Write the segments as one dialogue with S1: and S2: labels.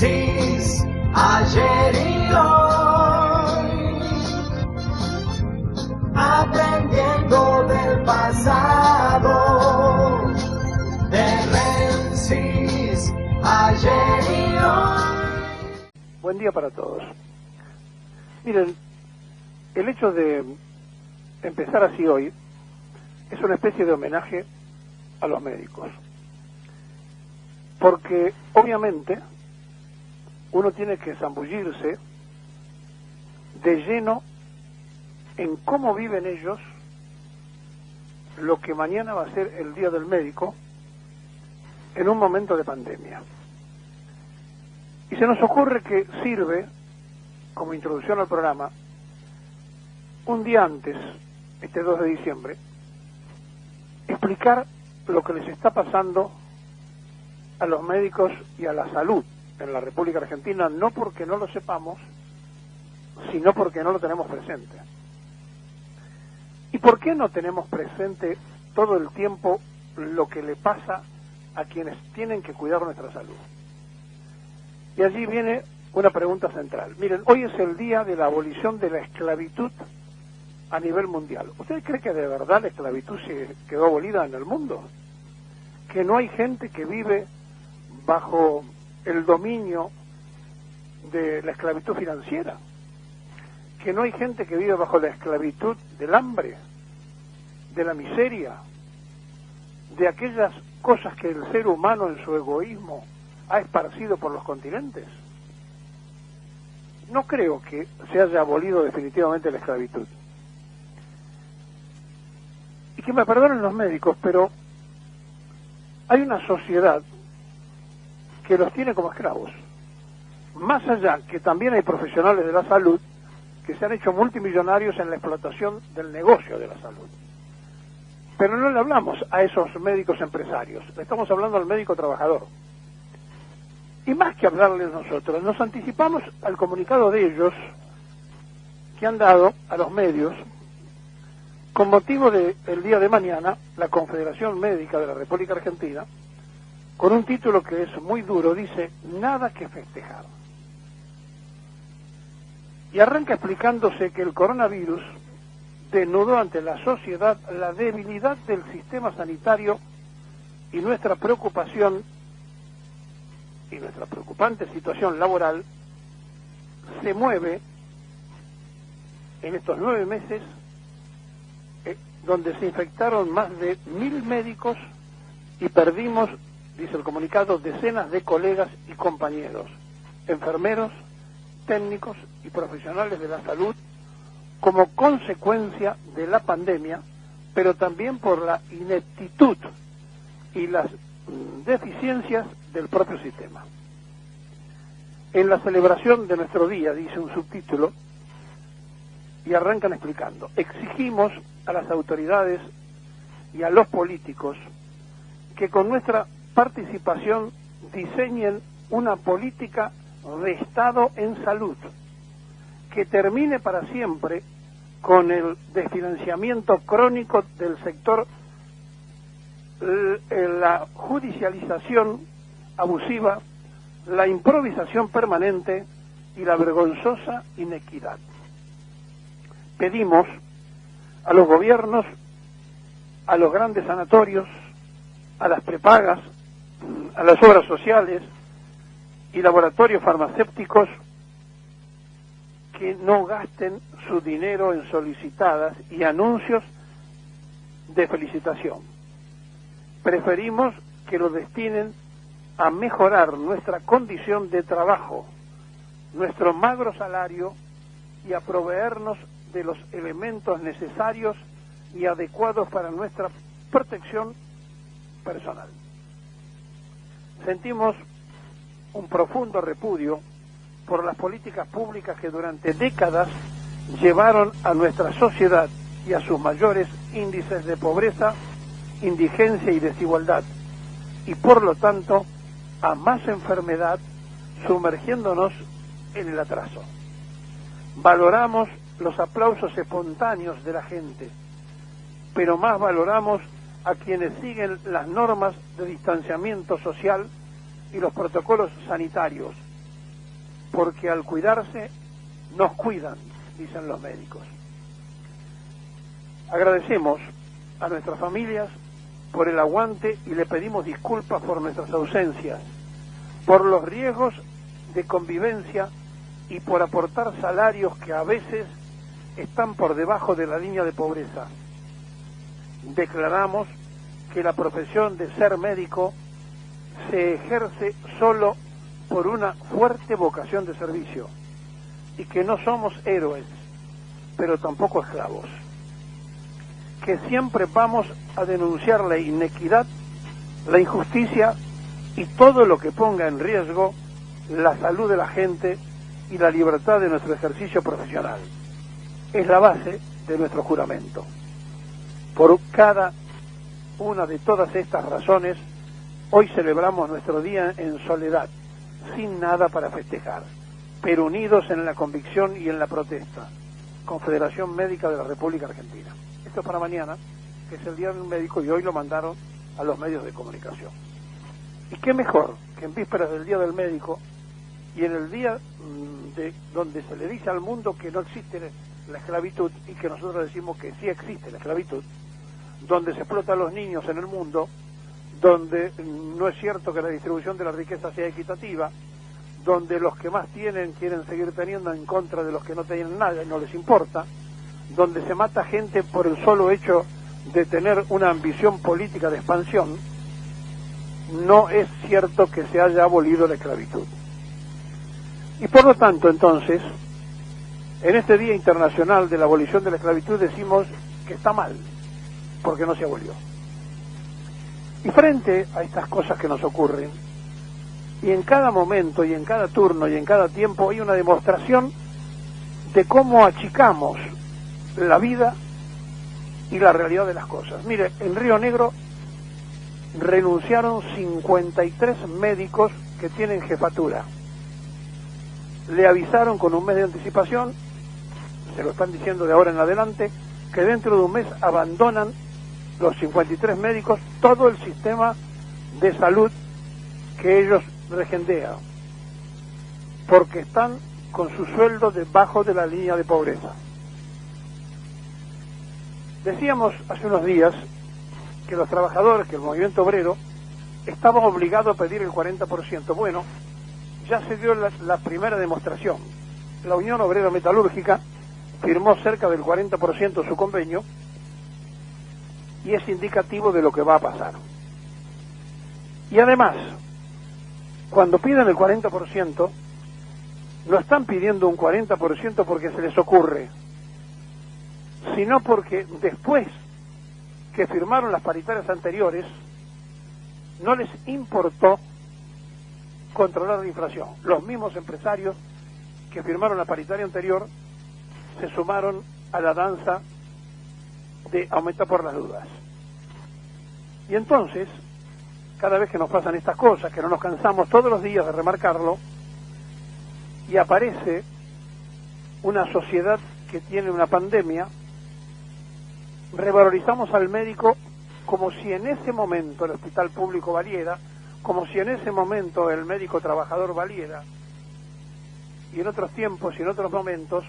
S1: Francis, ayer y hoy, aprendiendo del pasado, de Francis, ayer y hoy.
S2: Buen día para todos. Miren, el hecho de empezar así hoy es una especie de homenaje a los médicos, porque obviamente uno tiene que zambullirse de lleno en cómo viven ellos lo que mañana va a ser el Día del Médico en un momento de pandemia. Y se nos ocurre que sirve, como introducción al programa, un día antes, este 2 de diciembre, explicar lo que les está pasando a los médicos y a la salud en la República Argentina, no porque no lo sepamos, sino porque no lo tenemos presente. ¿Y por qué no tenemos presente todo el tiempo lo que le pasa a quienes tienen que cuidar nuestra salud? Y allí viene una pregunta central. Miren, hoy es el día de la abolición de la esclavitud a nivel mundial. ¿Usted cree que de verdad la esclavitud se quedó abolida en el mundo? ¿Que no hay gente que vive bajo el dominio de la esclavitud financiera? ¿Que no hay gente que vive bajo la esclavitud del hambre, de la miseria, de aquellas cosas que el ser humano en su egoísmo ha esparcido por los continentes? No creo que se haya abolido definitivamente la esclavitud. Y que me perdonen los médicos, pero hay una sociedad que los tiene como esclavos. Más allá que también hay profesionales de la salud que se han hecho multimillonarios en la explotación del negocio de la salud. Pero no le hablamos a esos médicos empresarios, le estamos hablando al médico trabajador. Y más que hablarles nosotros, nos anticipamos al comunicado de ellos que han dado a los medios con motivo del día de mañana, la Confederación Médica de la República Argentina, con un título que es muy duro, dice, nada que festejar. Y arranca explicándose que el coronavirus desnudó ante la sociedad la debilidad del sistema sanitario y nuestra preocupación y nuestra preocupante situación laboral se mueve en estos 9 meses donde se infectaron más de 1000 médicos y perdimos, dice el comunicado, decenas de colegas y compañeros, enfermeros, técnicos y profesionales de la salud como consecuencia de la pandemia, pero también por la ineptitud y las deficiencias del propio sistema. En la celebración de nuestro día, dice un subtítulo, y arrancan explicando, exigimos a las autoridades y a los políticos que con nuestra participación diseñen una política de Estado en salud que termine para siempre con el desfinanciamiento crónico del sector, la judicialización abusiva, la improvisación permanente y la vergonzosa inequidad. Pedimos a los gobiernos, a los grandes sanatorios, a las prepagas, a las obras sociales y laboratorios farmacéuticos que no gasten su dinero en solicitadas y anuncios de felicitación. Preferimos que lo destinen a mejorar nuestra condición de trabajo, nuestro magro salario y a proveernos de los elementos necesarios y adecuados para nuestra protección personal. Sentimos un profundo repudio por las políticas públicas que durante décadas llevaron a nuestra sociedad y a sus mayores índices de pobreza, indigencia y desigualdad, y por lo tanto a más enfermedad, sumergiéndonos en el atraso. Valoramos los aplausos espontáneos de la gente, pero más valoramos a quienes siguen las normas de distanciamiento social y los protocolos sanitarios, porque al cuidarse nos cuidan, dicen los médicos. Agradecemos a nuestras familias por el aguante y le pedimos disculpas por nuestras ausencias, por los riesgos de convivencia y por aportar salarios que a veces están por debajo de la línea de pobreza. Declaramos que la profesión de ser médico se ejerce solo por una fuerte vocación de servicio y que no somos héroes, pero tampoco esclavos. Que siempre vamos a denunciar la inequidad, la injusticia y todo lo que ponga en riesgo la salud de la gente y la libertad de nuestro ejercicio profesional. Es la base de nuestro juramento. Por cada una de todas estas razones, hoy celebramos nuestro día en soledad, sin nada para festejar, pero unidos en la convicción y en la protesta. Confederación Médica de la República Argentina. Esto es para mañana, que es el Día del Médico, y hoy lo mandaron a los medios de comunicación. Y qué mejor que en vísperas del Día del Médico y en el día donde se le dice al mundo que no existe la esclavitud y que nosotros decimos que sí existe la esclavitud, donde se explota a los niños en el mundo, donde no es cierto que la distribución de la riqueza sea equitativa, donde los que más tienen quieren seguir teniendo en contra de los que no tienen nada y no les importa, donde se mata gente por el solo hecho de tener una ambición política de expansión, no es cierto que se haya abolido la esclavitud. Y por lo tanto, entonces, en este Día Internacional de la Abolición de la Esclavitud decimos que está mal, porque no se abolió. Y frente a estas cosas que nos ocurren, y en cada momento, y en cada turno, y en cada tiempo, hay una demostración de cómo achicamos la vida y la realidad de las cosas. Mire, en Río Negro renunciaron 53 médicos que tienen jefatura. Le avisaron con un mes de anticipación, se lo están diciendo de ahora en adelante, que dentro de un mes abandonan los 53 médicos todo el sistema de salud que ellos regentean, porque están con su sueldo debajo de la línea de pobreza. Decíamos hace unos días que los trabajadores, que el movimiento obrero, estaba obligado a pedir el 40%. Bueno, ya se dio la primera demostración. La Unión Obrera Metalúrgica firmó cerca del 40% su convenio y es indicativo de lo que va a pasar. Y además, cuando piden el 40%, no están pidiendo un 40% porque se les ocurre, sino porque después que firmaron las paritarias anteriores, no les importó controlar la inflación. Los mismos empresarios que firmaron la paritaria anterior se sumaron a la danza de aumentar por las dudas. Y entonces, cada vez que nos pasan estas cosas, que no nos cansamos todos los días de remarcarlo, y aparece una sociedad que tiene una pandemia, revalorizamos al médico como si en ese momento el hospital público valiera, como si en ese momento el médico trabajador valiera, y en otros tiempos y en otros momentos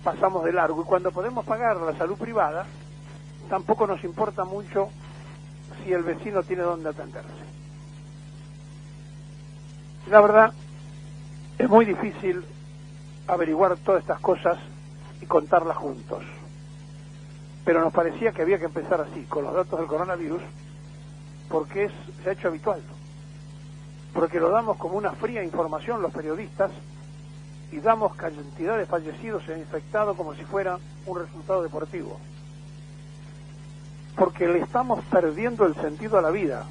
S2: pasamos de largo, y cuando podemos pagar la salud privada, tampoco nos importa mucho si el vecino tiene dónde atenderse. La verdad, es muy difícil averiguar todas estas cosas y contarlas juntos, pero nos parecía que había que empezar así, con los datos del coronavirus, porque se ha hecho habitual, porque lo damos como una fría información los periodistas y damos cantidad de fallecidos e infectados como si fuera un resultado deportivo, porque le estamos perdiendo el sentido a la vida,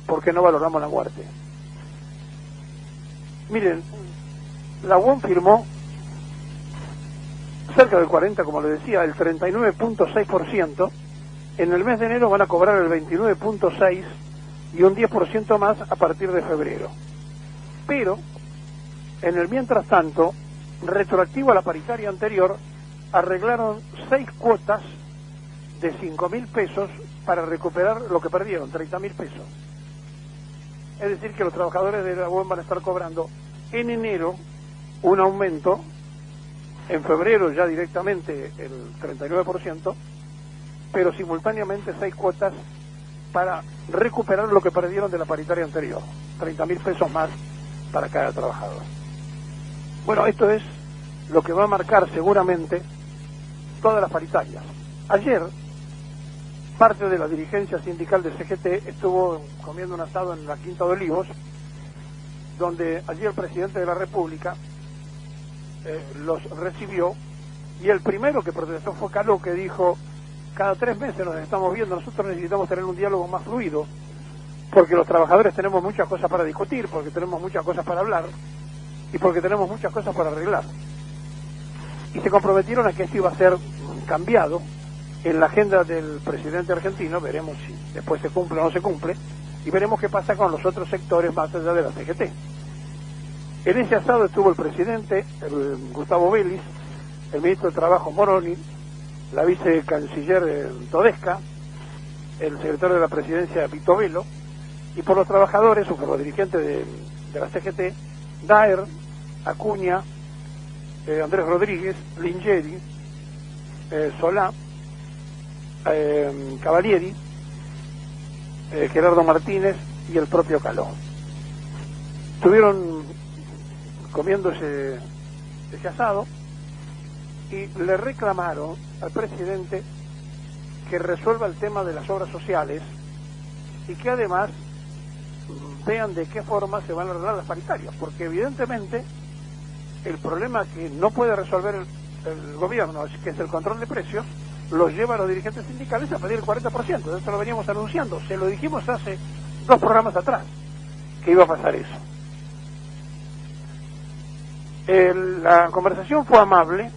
S2: porque no valoramos la muerte. Miren, la UOM firmó cerca del 40, como le decía, el 39.6%, en el mes de enero van a cobrar el 29.6% y un 10% más a partir de febrero. Pero, en el mientras tanto, retroactivo a la paritaria anterior, arreglaron 6 cuotas de 5.000 pesos para recuperar lo que perdieron, 30.000 pesos. Es decir, que los trabajadores de la UOM van a estar cobrando En enero un aumento, en febrero ya directamente el 39%, pero simultáneamente 6 cuotas para recuperar lo que perdieron de la paritaria anterior, 30.000 pesos más para cada trabajador. Bueno, esto es lo que va a marcar seguramente todas las paritarias. Ayer, parte de la dirigencia sindical de CGT estuvo comiendo un asado en la Quinta de Olivos, donde allí el presidente de la República los recibió, y el primero que protestó fue Caló, que dijo: cada 3 meses nos estamos viendo, nosotros necesitamos tener un diálogo más fluido, porque los trabajadores tenemos muchas cosas para discutir, porque tenemos muchas cosas para hablar, y porque tenemos muchas cosas para arreglar. Y se comprometieron a que esto iba a ser cambiado en la agenda del presidente argentino. Veremos si después se cumple o no se cumple, y veremos qué pasa con los otros sectores más allá de la CGT. En ese asado estuvo el presidente, Gustavo Vélez, el ministro de Trabajo Moroni, la vicecanciller Todesca, el secretario de la presidencia Vito Velo, y por los trabajadores, o por los dirigentes de la CGT, Daer, Acuña, Andrés Rodríguez, Lingeri, Solá, Cavalieri, Gerardo Martínez y el propio Caló. Estuvieron comiendo ese asado y le reclamaron al presidente que resuelva el tema de las obras sociales y que además vean de qué forma se van a arreglar las paritarias, porque evidentemente el problema que no puede resolver el gobierno, que es el control de precios, los lleva a los dirigentes sindicales a pedir el 40%. Esto lo veníamos anunciando, se lo dijimos hace 2 programas atrás, que iba a pasar eso. La conversación fue amable,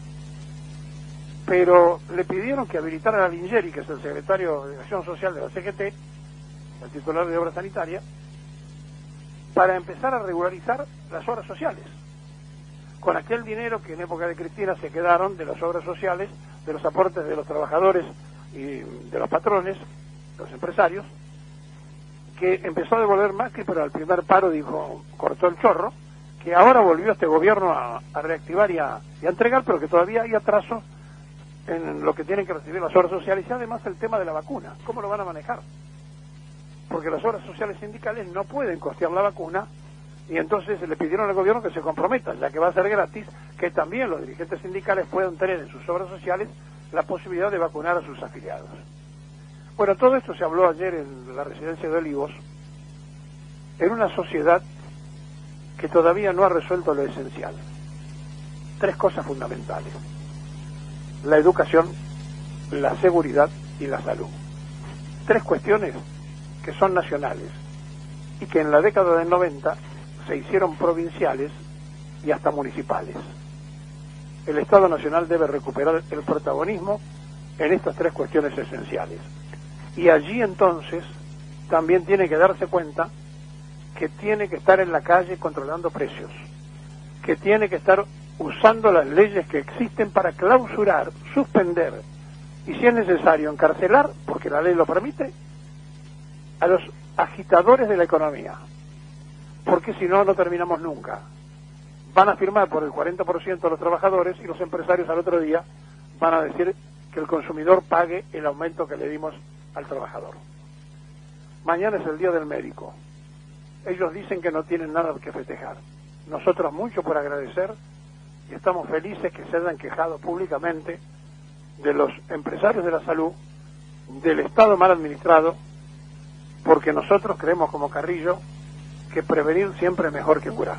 S2: pero le pidieron que habilitara a Lingeri, que es el secretario de Acción Social de la CGT, el titular de Obra Sanitaria, para empezar a regularizar las obras sociales, con aquel dinero que en época de Cristina se quedaron de las obras sociales, de los aportes de los trabajadores y de los patrones, los empresarios, que empezó a devolver Macri, pero al primer paro dijo, cortó el chorro, que ahora volvió este gobierno a reactivar y a entregar, pero que todavía hay atraso en lo que tienen que recibir las obras sociales, y además el tema de la vacuna, ¿cómo lo van a manejar? Porque las obras sociales sindicales no pueden costear la vacuna, y entonces le pidieron al gobierno que se comprometa, ya que va a ser gratis, que también los dirigentes sindicales puedan tener en sus obras sociales la posibilidad de vacunar a sus afiliados. Bueno, todo esto se habló ayer en la residencia de Olivos, en una sociedad que todavía no ha resuelto lo esencial. 3 cosas fundamentales: la educación, la seguridad y la salud. 3 cuestiones que son nacionales y que en la década del 90 se hicieron provinciales y hasta municipales. El Estado Nacional debe recuperar el protagonismo en estas 3 cuestiones esenciales. Y allí entonces también tiene que darse cuenta que tiene que estar en la calle controlando precios, que tiene que estar usando las leyes que existen para clausurar, suspender y, si es necesario, encarcelar, porque la ley lo permite, a los agitadores de la economía, porque si no, no terminamos nunca. Van a firmar por el 40% de los trabajadores y los empresarios al otro día van a decir que el consumidor pague el aumento que le dimos al trabajador. Mañana es el Día del Médico. Ellos dicen que no tienen nada que festejar. Nosotros mucho por agradecer, y estamos felices que se hayan quejado públicamente de los empresarios de la salud, del Estado mal administrado, porque nosotros creemos como Carrillo que prevenir siempre es mejor que curar.